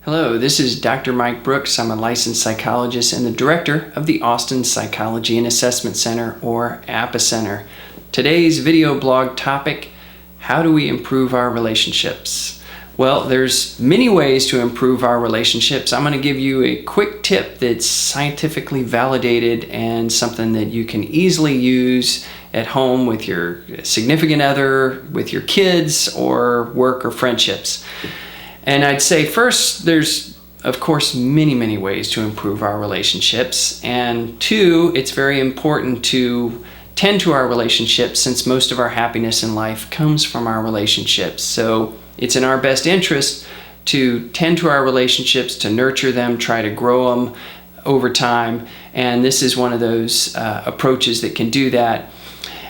Hello, this is Dr. Mike Brooks. I'm a licensed psychologist and the director of the Austin Psychology and Assessment Center, or ApaCenter. Today's video blog topic: how do we improve our relationships? Well, there's many ways to improve our relationships. I'm going to give you a quick tip that's scientifically validated and something that you can easily use at home with your significant other, with your kids, or work or friendships. And I'd say first, there's of course many ways to improve our relationships, and two, it's very important to tend to our relationships since most of our happiness in life comes from our relationships. So it's in our best interest to tend to our relationships, to nurture them, try to grow them over time, and this is one of those approaches that can do that.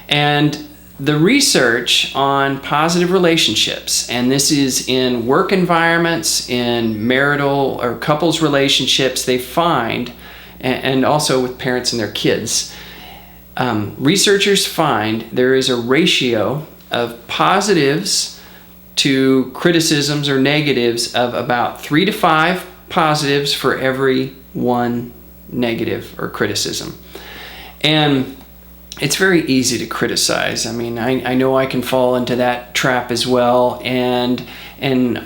And the research on positive relationships, and this is in work environments, in marital or couples relationships, they find, and also with parents and their kids, researchers find there is a ratio of positives to criticisms or negatives of about 3 to 5 positives for every 1 negative or criticism. And it's very easy to criticize. I mean, I know I can fall into that trap as well, and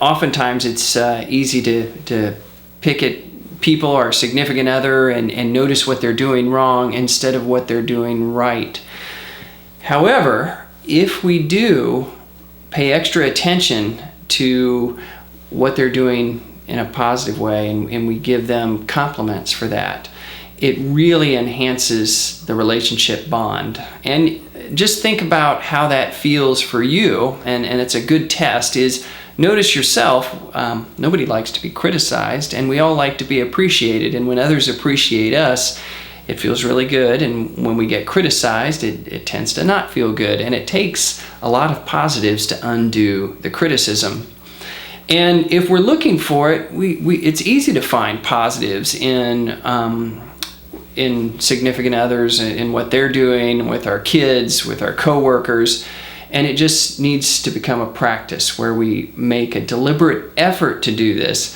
oftentimes it's easy to pick at people, our significant other, and notice what they're doing wrong instead of what they're doing right. However, if we do pay extra attention to what they're doing in a positive way, and we give them compliments for that, it really enhances the relationship bond. And just think about how that feels for you, and it's a good test, is notice yourself. Nobody likes to be criticized, and we all like to be appreciated, and when others appreciate us, it feels really good, and when we get criticized, it tends to not feel good, and it takes a lot of positives to undo the criticism. And if we're looking for it, it's easy to find positives in significant others, in what they're doing with our kids, with our coworkers, and it just needs to become a practice where we make a deliberate effort to do this.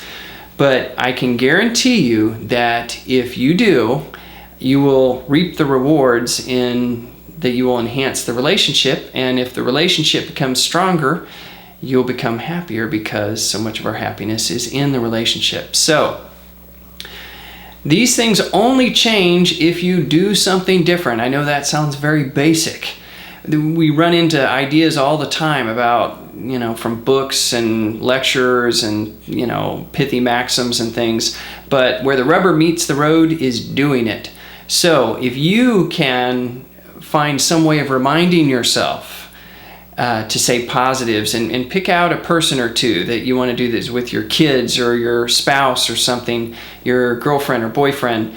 But I can guarantee you that if you do, you will reap the rewards in that you will enhance the relationship, and if the relationship becomes stronger, you'll become happier because so much of our happiness is in the relationship. So these things only change if you do something different. I know that sounds very basic. We run into ideas all the time about, from books and lectures and, pithy maxims and things, but where the rubber meets the road is doing it. So if you can find some way of reminding yourself to say positives, and pick out a person or two that you want to do this with, your kids or your spouse or something, your girlfriend or boyfriend,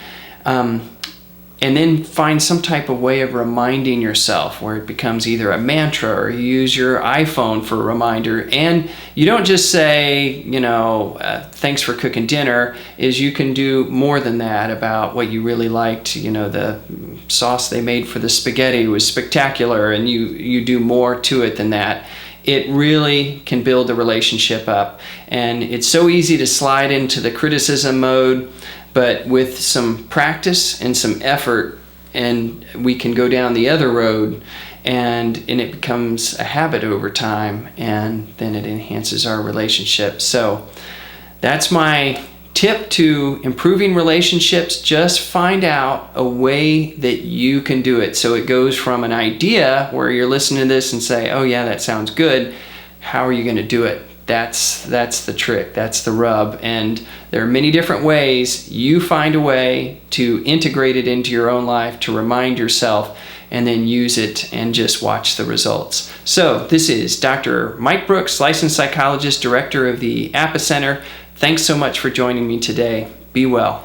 and then find some type of way of reminding yourself where it becomes either a mantra, or you use your iPhone for a reminder. And you don't just say, thanks for cooking dinner, is you can do more than that about what you really liked. The sauce they made for the spaghetti was spectacular, and you do more to it than that. It really can build the relationship up. And it's so easy to slide into the criticism mode, but with some practice and some effort, and we can go down the other road, and it becomes a habit over time, and then it enhances our relationship. So that's my tip to improving relationships. Just find out a way that you can do it. So it goes from an idea where you're listening to this and say, oh yeah, that sounds good. How are you going to do it? That's the trick. That's the rub. And there are many different ways. You find a way to integrate it into your own life, to remind yourself, and then use it and just watch the results. So this is Dr. Mike Brooks, licensed psychologist, director of the ApaCenter. Thanks so much for joining me today. Be well.